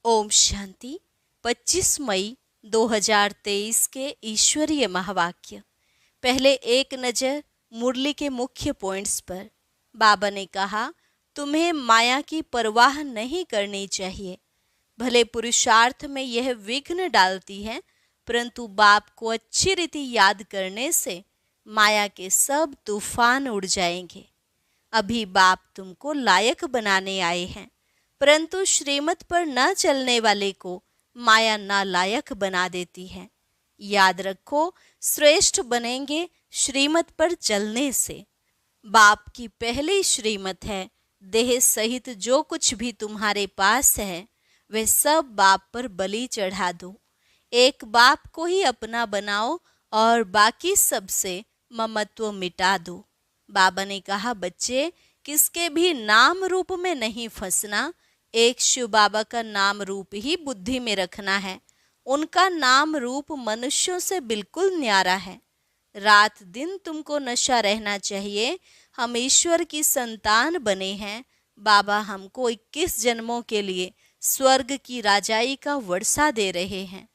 ओम शांति। 25 मई 2023 के ईश्वरीय महावाक्य। पहले एक नज़र मुरली के मुख्य पॉइंट्स पर। बाबा ने कहा, तुम्हें माया की परवाह नहीं करनी चाहिए। भले पुरुषार्थ में यह विघ्न डालती है, परंतु बाप को अच्छी रीति याद करने से माया के सब तूफान उड़ जाएंगे। अभी बाप तुमको लायक बनाने आए हैं, परंतु श्रीमत पर न चलने वाले को माया नालायक बना देती है। याद रखो, श्रेष्ठ बनेंगे श्रीमत पर चलने से। बाप की पहली श्रीमत है, देह सहित जो कुछ भी तुम्हारे पास है वह सब बाप पर बलि चढ़ा दो। एक बाप को ही अपना बनाओ और बाकी सबसे ममत्व मिटा दो। बाबा ने कहा, बच्चे किसके भी नाम रूप में नहीं फंसना। एक शिव बाबा का नाम रूप ही बुद्धि में रखना है। उनका नाम रूप मनुष्यों से बिल्कुल न्यारा है। रात दिन तुमको नशा रहना चाहिए। हम ईश्वर की संतान बने हैं। बाबा हमको 21 जन्मों के लिए स्वर्ग की राजाई का वर्षा दे रहे हैं।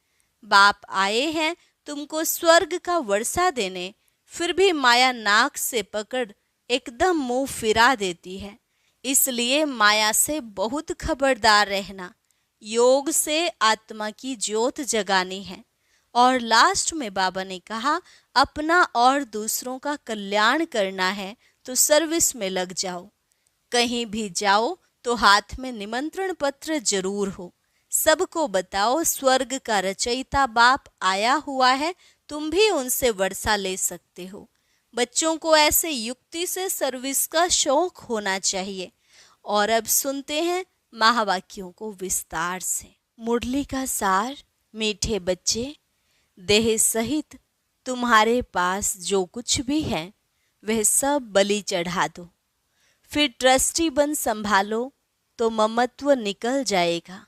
बाप आए हैं तुमको स्वर्ग का वर्षा देने, फिर भी माया नाक से पकड़ एकदम मुंह फिरा देती है। इसलिए माया से बहुत खबरदार रहना। योग से आत्मा की ज्योत जगानी है। और लास्ट में बाबा ने कहा, अपना और दूसरों का कल्याण करना है तो सर्विस में लग जाओ। कहीं भी जाओ तो हाथ में निमंत्रण पत्र जरूर हो। सबको बताओ स्वर्ग का रचयिता बाप आया हुआ है, तुम भी उनसे वर्षा ले सकते हो। बच्चों को ऐसे युक्ति से सर्विस का शौक होना चाहिए। और अब सुनते हैं महावाक्यों को विस्तार से। मुरली का सार। मीठे बच्चे, देह सहित तुम्हारे पास जो कुछ भी है वह सब बलि चढ़ा दो। फिर ट्रस्टी बन संभालो तो ममत्व निकल जाएगा।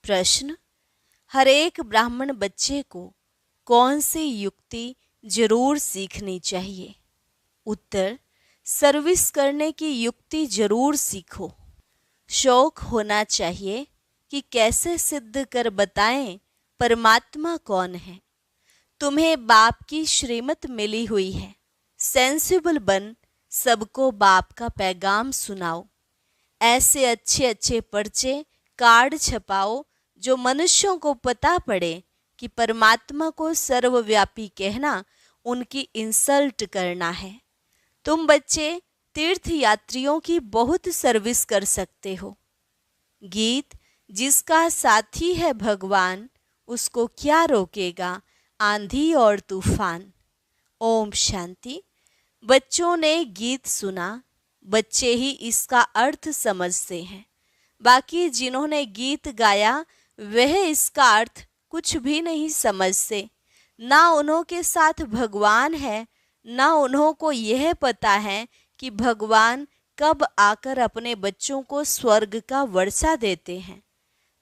प्रश्न, हर एक ब्राह्मण बच्चे को कौन सी युक्ति जरूर सीखनी चाहिए? उत्तर, सर्विस करने की युक्ति जरूर सीखो। शौक होना चाहिए कि कैसे सिद्ध कर बताएं परमात्मा कौन है। तुम्हें बाप की श्रीमत मिली हुई है। सेंसिबल बन सबको बाप का पैगाम सुनाओ। ऐसे अच्छे अच्छे पर्चे कार्ड छपाओ जो मनुष्यों को पता पड़े कि परमात्मा को सर्वव्यापी कहना उनकी इंसल्ट करना है। तुम बच्चे तीर्थ यात्रियों की बहुत सर्विस कर सकते हो। गीत, जिसका साथी है भगवान उसको क्या रोकेगा आंधी और तूफान। ओम शांति। बच्चों ने गीत सुना, बच्चे ही इसका अर्थ समझते हैं। बाकी जिन्होंने गीत गाया वह इसका अर्थ कुछ भी नहीं समझते। ना उन्हों के साथ भगवान है, ना उन्हों को यह पता है कि भगवान कब आकर अपने बच्चों को स्वर्ग का वर्षा देते हैं।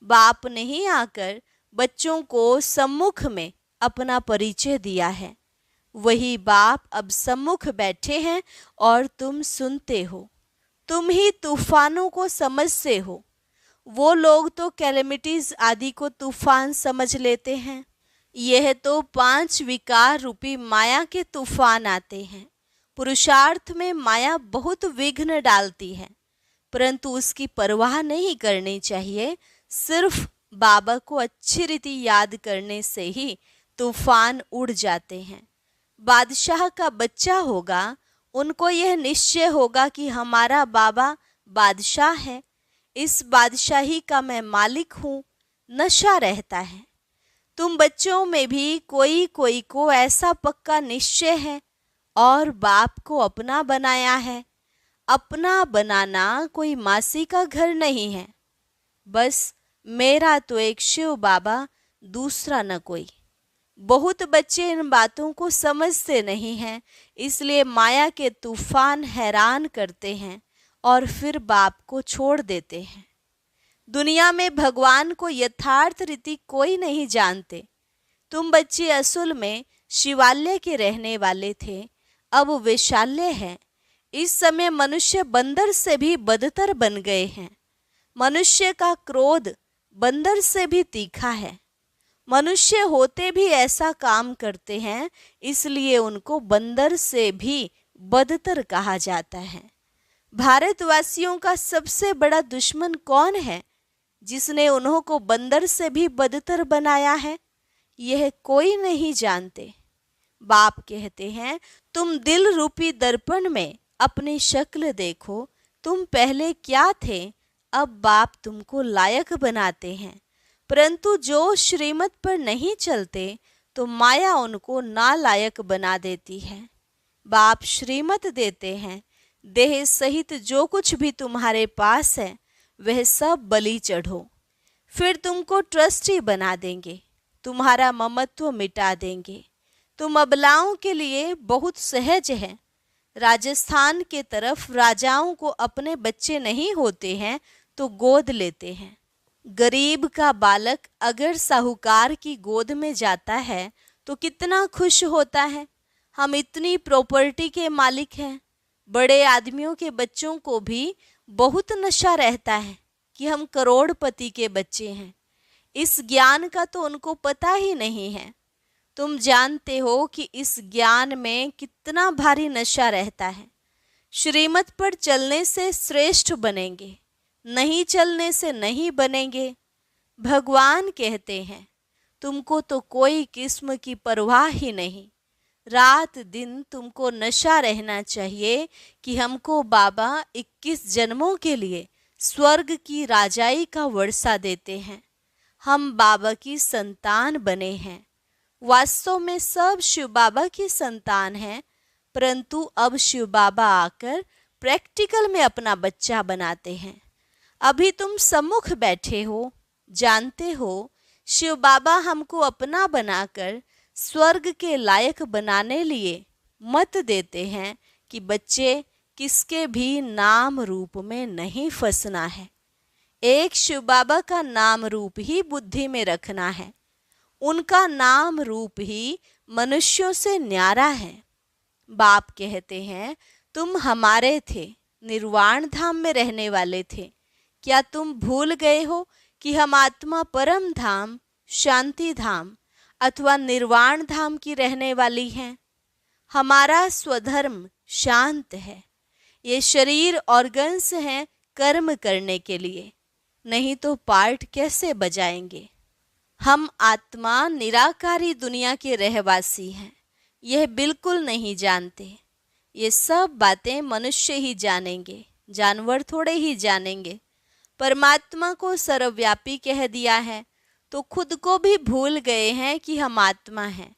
बाप ने ही आकर बच्चों को सम्मुख में अपना परिचय दिया है। वही बाप अब सम्मुख बैठे हैं और तुम सुनते हो। तुम ही तूफानों को समझते हो। वो लोग तो कैलेमिटीज आदि को तूफान समझ लेते हैं। यह तो 5 विकार रूपी माया के तूफान आते हैं। पुरुषार्थ में माया बहुत विघ्न डालती है, परंतु उसकी परवाह नहीं करनी चाहिए। सिर्फ बाबा को अच्छी रीति याद करने से ही तूफान उड़ जाते हैं। बादशाह का बच्चा होगा, उनको यह निश्चय होगा कि हमारा बाबा बादशाह है, इस बादशाही का मैं मालिक हूँ। नशा रहता है। तुम बच्चों में भी कोई कोई को ऐसा पक्का निश्चय है और बाप को अपना बनाया है। अपना बनाना कोई मासी का घर नहीं है। बस मेरा तो एक शिव बाबा, दूसरा न कोई। बहुत बच्चे इन बातों को समझते नहीं हैं, इसलिए माया के तूफान हैरान करते हैं और फिर बाप को छोड़ देते हैं। दुनिया में भगवान को यथार्थ रीति कोई नहीं जानते। तुम बच्चे असल में शिवालय के रहने वाले थे, अब वैशाल्य है। इस समय मनुष्य बंदर से भी बदतर बन गए हैं। मनुष्य का क्रोध बंदर से भी तीखा है। मनुष्य होते भी ऐसा काम करते हैं, इसलिए उनको बंदर से भी बदतर कहा जाता है। भारतवासियों का सबसे बड़ा दुश्मन कौन है, जिसने उन्हों को बंदर से भी बदतर बनाया है? यह कोई नहीं जानते। बाप कहते हैं, तुम दिल रूपी दर्पण में अपनी शक्ल देखो। तुम पहले क्या थे, अब बाप तुमको लायक बनाते हैं। परंतु जो श्रीमत पर नहीं चलते तो माया उनको नालायक बना देती है। बाप श्रीमत देते हैं, देह सहित जो कुछ भी तुम्हारे पास है वह सब बलि चढ़ो। फिर तुमको ट्रस्टी बना देंगे, तुम्हारा ममत्व मिटा देंगे। तुम अबलाओं के लिए बहुत सहज है। राजस्थान के तरफ राजाओं को अपने बच्चे नहीं होते हैं तो गोद लेते हैं। गरीब का बालक अगर साहूकार की गोद में जाता है तो कितना खुश होता है। हम इतनी प्रॉपर्टी के मालिक हैं। बड़े आदमियों के बच्चों को भी बहुत नशा रहता है कि हम करोड़पति के बच्चे हैं। इस ज्ञान का तो उनको पता ही नहीं है। तुम जानते हो कि इस ज्ञान में कितना भारी नशा रहता है। श्रीमत पर चलने से श्रेष्ठ बनेंगे, नहीं चलने से नहीं बनेंगे। भगवान कहते हैं, तुमको तो कोई किस्म की परवाह ही नहीं। रात दिन तुमको नशा रहना चाहिए कि हमको बाबा 21 जन्मों के लिए स्वर्ग की राजाई का वर्षा देते हैं। हम बाबा की संतान बने हैं। वास्तव में सब शिव बाबा की संतान हैं, परंतु अब शिव बाबा आकर प्रैक्टिकल में अपना बच्चा बनाते हैं। अभी तुम सम्मुख बैठे हो, जानते हो शिव बाबा हमको अपना बनाकर स्वर्ग के लायक बनाने लिए मत देते हैं कि बच्चे किसके भी नाम रूप में नहीं फंसना है। एक शिव बाबा का नाम रूप ही बुद्धि में रखना है। उनका नाम रूप ही मनुष्यों से न्यारा है। बाप कहते हैं, तुम हमारे थे, निर्वाण धाम में रहने वाले थे। क्या तुम भूल गए हो कि हम आत्मा परम धाम, शांति धाम अथवा निर्वाण धाम की रहने वाली हैं? हमारा स्वधर्म शांत है। ये शरीर ऑर्गन्स हैं कर्म करने के लिए, नहीं तो पार्ट कैसे बजाएंगे? हम आत्मा निराकारी दुनिया के रहवासी हैं, यह बिल्कुल नहीं जानते। ये सब बातें मनुष्य ही जानेंगे, जानवर थोड़े ही जानेंगे। परमात्मा को सर्वव्यापी कह दिया है तो खुद को भी भूल गए हैं कि हम आत्मा हैं।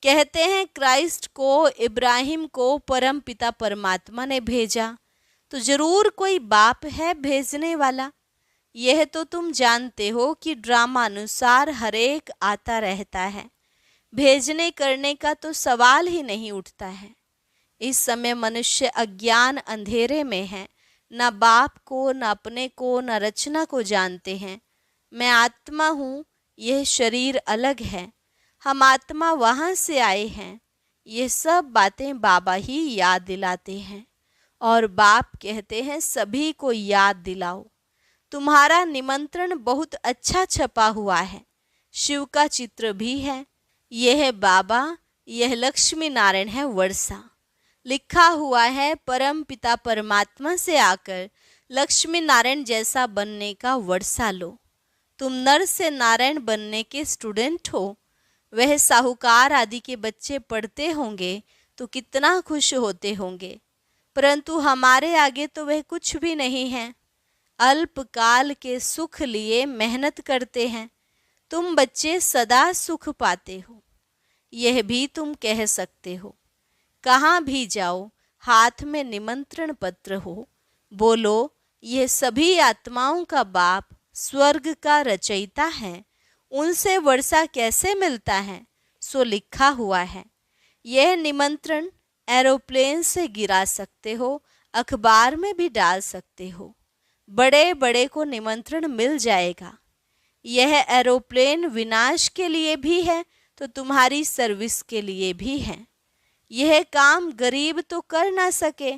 कहते हैं क्राइस्ट को, इब्राहिम को परम पिता परमात्मा ने भेजा, तो जरूर कोई बाप है भेजने वाला। यह तो तुम जानते हो कि ड्रामा अनुसार हरेक आता रहता है। भेजने करने का तो सवाल ही नहीं उठता है। इस समय मनुष्य अज्ञान अंधेरे में है, न बाप को, न अपने को, न रचना को जानते हैं। मैं आत्मा हूँ, यह शरीर अलग है, हम आत्मा वहाँ से आए हैं। ये सब बातें बाबा ही याद दिलाते हैं और बाप कहते हैं सभी को याद दिलाओ। तुम्हारा निमंत्रण बहुत अच्छा छपा हुआ है, शिव का चित्र भी है। यह है बाबा, यह लक्ष्मी नारायण है वर्षा। लिखा हुआ है परम पिता परमात्मा से आकर लक्ष्मी नारायण जैसा बनने का वर्षा लो। तुम नर से नारायण बनने के स्टूडेंट हो। वह साहूकार आदि के बच्चे पढ़ते होंगे तो कितना खुश होते होंगे, परंतु हमारे आगे तो वह कुछ भी नहीं है। अल्पकाल के सुख लिए मेहनत करते हैं। तुम बच्चे सदा सुख पाते हो, यह भी तुम कह सकते हो। कहाँ भी जाओ, हाथ में निमंत्रण पत्र हो, बोलो यह सभी आत्माओं का बाप स्वर्ग का रचयिता है, उनसे वर्षा कैसे मिलता है? सो लिखा हुआ है। यह निमंत्रण एरोप्लेन से गिरा सकते हो, अखबार में भी डाल सकते हो, बड़े बड़े को निमंत्रण मिल जाएगा। यह एरोप्लेन विनाश के लिए भी है तो तुम्हारी सर्विस के लिए भी है। यह काम गरीब तो कर ना सके,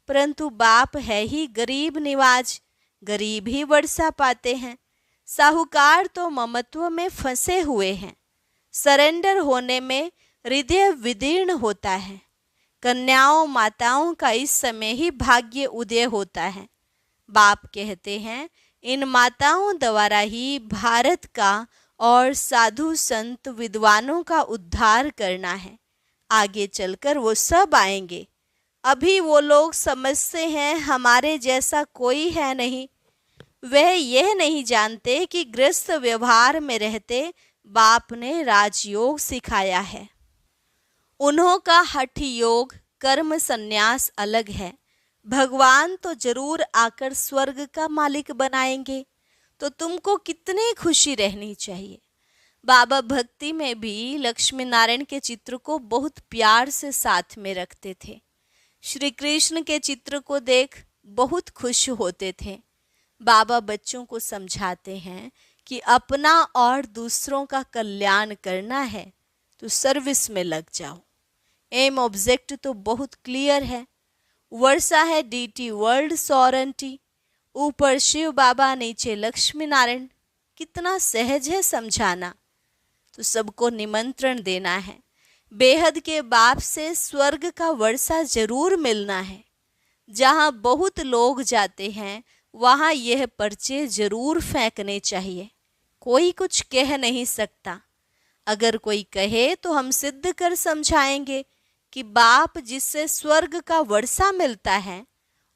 परंतु बाप है ही गरीब निवाज, गरीब ही वर्षा पाते हैं। साहूकार तो ममत्व में फंसे हुए हैं। सरेंडर होने में हृदय विदीर्ण होता है। कन्याओं माताओं का इस समय ही भाग्य उदय होता है। बाप कहते हैं इन माताओं द्वारा ही भारत का और साधु संत विद्वानों का उद्धार करना है। आगे चलकर वो सब आएंगे। अभी वो लोग समझते हैं हमारे जैसा कोई है नहीं। वह यह नहीं जानते कि गृहस्थ व्यवहार में रहते बाप ने राजयोग सिखाया है। उन्हों का हठ योग कर्म संन्यास अलग है। भगवान तो जरूर आकर स्वर्ग का मालिक बनाएंगे, तो तुमको कितनी खुशी रहनी चाहिए। बाबा भक्ति में भी लक्ष्मी नारायण के चित्र को बहुत प्यार से साथ में रखते थे। श्री कृष्ण के चित्र को देख बहुत खुश होते थे। बाबा बच्चों को समझाते हैं कि अपना और दूसरों का कल्याण करना है तो सर्विस में लग जाओ। एम ऑब्जेक्ट तो बहुत क्लियर है। वर्षा है डीटी वर्ल्ड सॉरेंटी, ऊपर शिव बाबा नीचे लक्ष्मी नारायण। कितना सहज है समझाना। तो सबको निमंत्रण देना है। बेहद के बाप से स्वर्ग का वर्षा जरूर मिलना है। जहाँ बहुत लोग जाते हैं वहाँ यह पर्चे जरूर फेंकने चाहिए। कोई कुछ कह नहीं सकता। अगर कोई कहे तो हम सिद्ध कर समझाएंगे कि बाप जिससे स्वर्ग का वर्षा मिलता है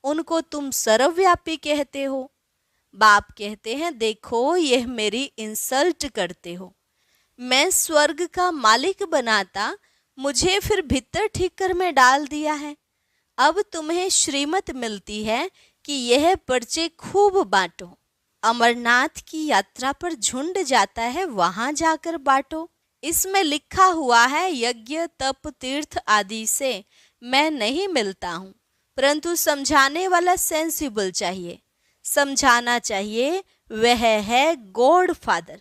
उनको तुम सर्वव्यापी कहते हो। बाप कहते हैं देखो यह मेरी इंसल्ट करते हो। मैं स्वर्ग का मालिक बनाता, मुझे फिर भीतर ठीकर में डाल दिया है। अब तुम्हें श्रीमत मिलती है कि यह पर्चे खूब बांटो। अमरनाथ की यात्रा पर झुंड जाता है, वहां जाकर बांटो। इसमें लिखा हुआ है यज्ञ तप तीर्थ आदि से मैं नहीं मिलता हूँ, परंतु समझाने वाला सेंसिबल चाहिए। समझाना चाहिए वह है गॉड फादर।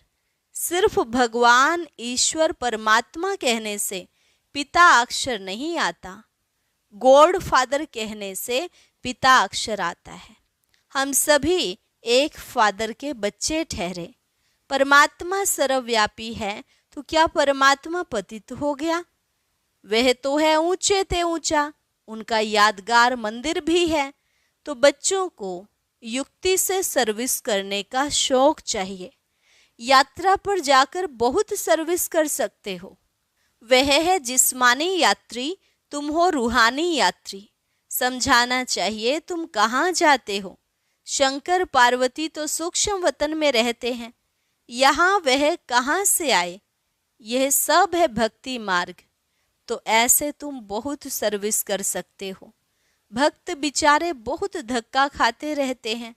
सिर्फ भगवान ईश्वर परमात्मा कहने से पिता अक्षर नहीं आता। गॉड फादर कहने से पिता अक्षर आता है। हम सभी एक फादर के बच्चे ठहरे। परमात्मा सर्वव्यापी है तो क्या परमात्मा पतित हो गया? वह तो है ऊंचे ते ऊंचा, उनका यादगार मंदिर भी है। तो बच्चों को युक्ति से सर्विस करने का शौक चाहिए। यात्रा पर जाकर बहुत सर्विस कर सकते हो। वह है जिस्मानी यात्री, तुम हो रूहानी यात्री। समझाना चाहिए तुम कहाँ जाते हो। शंकर पार्वती तो सूक्ष्म वतन में रहते हैं, यहाँ वह कहाँ से आए? यह सब है भक्ति मार्ग। तो ऐसे तुम बहुत सर्विस कर सकते हो। भक्त बेचारे बहुत धक्का खाते रहते हैं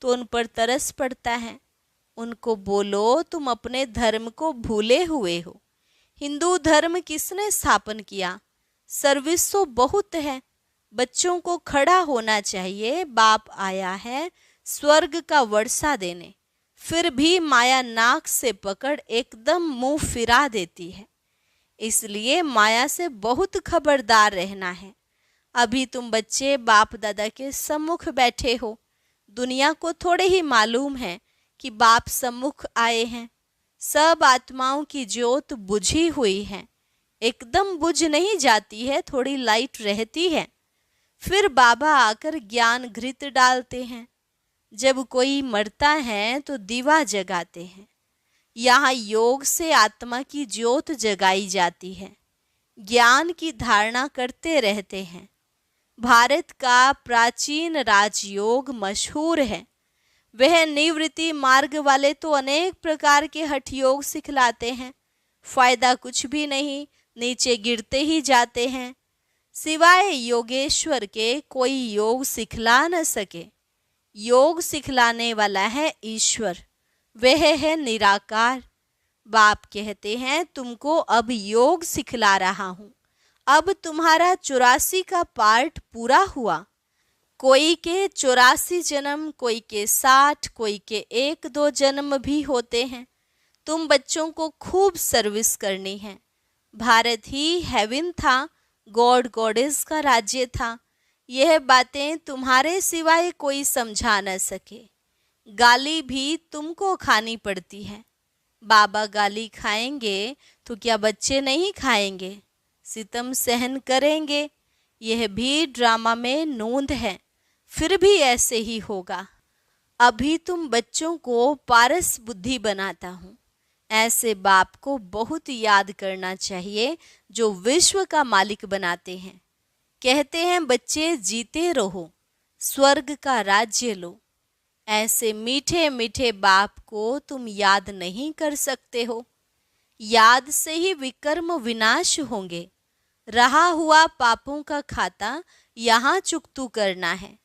तो उन पर तरस पड़ता है। उनको बोलो तुम अपने धर्म को भूले हुए हो। हिंदू धर्म किसने स्थापन किया? सर्विस तो बहुत है। बच्चों को खड़ा होना चाहिए। बाप आया है स्वर्ग का वर्षा देने, फिर भी माया नाक से पकड़ एकदम मुंह फिरा देती है। इसलिए माया से बहुत खबरदार रहना है। अभी तुम बच्चे बाप दादा के सम्मुख बैठे हो। दुनिया को थोड़े ही मालूम है कि बाप सम्मुख आए हैं। सब आत्माओं की ज्योत बुझी हुई है, एकदम बुझ नहीं जाती है, थोड़ी लाइट रहती है। फिर बाबा आकर ज्ञान घृत डालते हैं। जब कोई मरता है तो दीवा जगाते हैं। यहाँ योग से आत्मा की ज्योत जगाई जाती है। ज्ञान की धारणा करते रहते हैं। भारत का प्राचीन राजयोग मशहूर है। वह निवृत्ति मार्ग वाले तो अनेक प्रकार के हठ योग सिखलाते हैं। फायदा कुछ भी नहीं, नीचे गिरते ही जाते हैं। सिवाय योगेश्वर के कोई योग सिखला न सके। योग सिखलाने वाला है ईश्वर, वह है निराकार। बाप कहते हैं तुमको अब योग सिखला रहा हूँ। अब तुम्हारा 84 का पार्ट पूरा हुआ। कोई के 84 जन्म, कोई के 60, कोई के 1-2 जन्म भी होते हैं। तुम बच्चों को खूब सर्विस करनी है। भारत ही हेवन था, गॉड गॉडेस का राज्य था। यह बातें तुम्हारे सिवाय कोई समझा न सके। गाली भी तुमको खानी पड़ती है। बाबा गाली खाएंगे तो क्या बच्चे नहीं खाएंगे? सितम सहन करेंगे। यह भी ड्रामा में नोंद है, फिर भी ऐसे ही होगा। अभी तुम बच्चों को पारस बुद्धि बनाता हूँ। ऐसे बाप को बहुत याद करना चाहिए जो विश्व का मालिक बनाते हैं। कहते हैं बच्चे जीते रहो, स्वर्ग का राज्य लो। ऐसे मीठे मीठे बाप को तुम याद नहीं कर सकते हो। याद से ही विकर्म विनाश होंगे। रहा हुआ पापों का खाता यहाँ चुकतू करना है।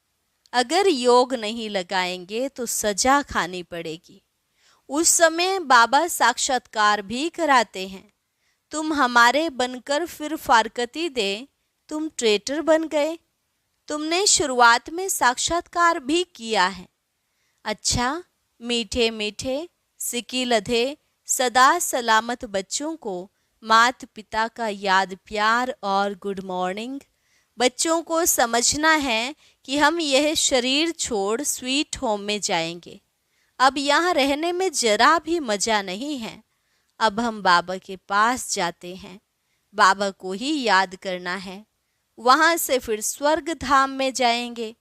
अगर योग नहीं लगाएंगे तो सजा खानी पड़ेगी। उस समय बाबा साक्षात्कार भी कराते हैं। तुम हमारे बनकर फिर फारकती दे, तुम ट्रेटर बन गए। तुमने शुरुआत में साक्षात्कार भी किया है। अच्छा, मीठे मीठे सिकी लधे सदा सलामत बच्चों को माता पिता का याद प्यार और गुड मॉर्निंग। बच्चों को समझना है कि हम यह शरीर छोड़ स्वीट होम में जाएंगे। अब यहाँ रहने में जरा भी मज़ा नहीं है। अब हम बाबा के पास जाते हैं। बाबा को ही याद करना है। वहाँ से फिर स्वर्ग धाम में जाएंगे।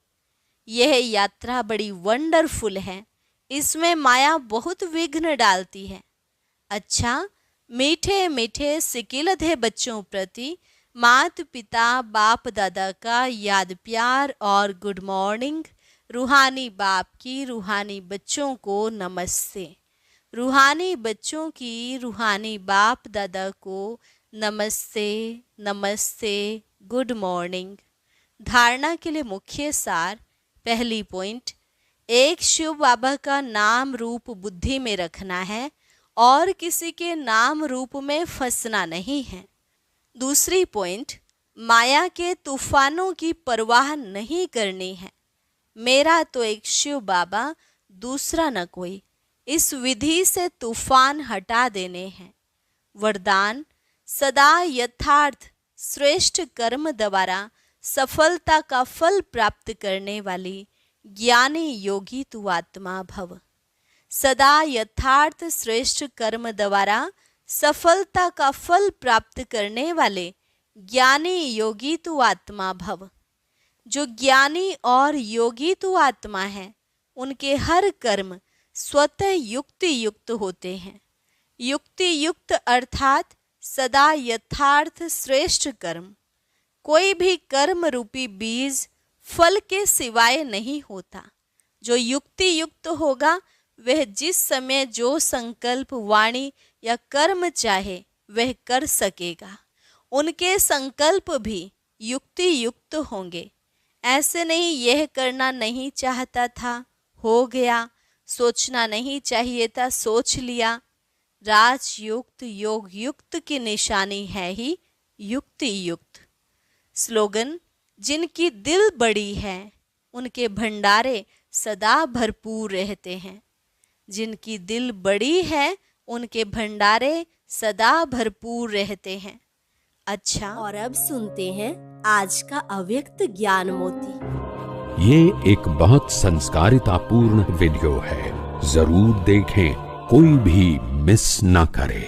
यह यात्रा बड़ी वंडरफुल है। इसमें माया बहुत विघ्न डालती है। अच्छा, मीठे मीठे सिकिलधे बच्चों प्रति माता पिता बाप दादा का याद प्यार और गुड मॉर्निंग। रूहानी बाप की रूहानी बच्चों को नमस्ते। रूहानी बच्चों की रूहानी बाप दादा को नमस्ते नमस्ते गुड मॉर्निंग। धारणा के लिए मुख्य सार। पहली पॉइंट, एक शिव बाबा का नाम रूप बुद्धि में रखना है और किसी के नाम रूप में फंसना नहीं है। दूसरी पॉइंट, माया के तूफानों की परवाह नहीं करनी है। मेरा तो एक शिव बाबा, दूसरा न कोई। इस विधि से तूफान हटा देने हैं। वरदान, सदा यथार्थ श्रेष्ठ कर्म द्वारा सफलता का फल प्राप्त करने वाली ज्ञानी योगी तू आत्मा भव। सदा यथार्थ श्रेष्ठ कर्म द्वारा सफलता का फल प्राप्त करने वाले ज्ञानी योगी तू आत्मा भव। जो ज्ञानी और योगी तू आत्मा है, उनके हर कर्म स्वतः युक्ति युक्त होते हैं। युक्ति युक्त अर्थात सदा यथार्थ श्रेष्ठ कर्म। कोई भी कर्म रूपी बीज फल के सिवाय नहीं होता। जो युक्ति युक्त होगा वह जिस समय जो संकल्प वाणी या कर्म चाहे वह कर सकेगा। उनके संकल्प भी युक्ति युक्त होंगे। ऐसे नहीं यह करना नहीं चाहता था, हो गया, सोचना नहीं चाहिए था, सोच लिया। राजयुक्त योग युक्त की निशानी है ही युक्ति युक्त। स्लोगन, जिनकी दिल बड़ी है उनके भंडारे सदा भरपूर रहते हैं। जिनकी दिल बड़ी है उनके भंडारे सदा भरपूर रहते हैं। अच्छा, और अब सुनते हैं आज का अव्यक्त ज्ञान मोती। ये एक बहुत संस्कारितापूर्ण वीडियो है, जरूर देखें, कोई भी मिस ना करे।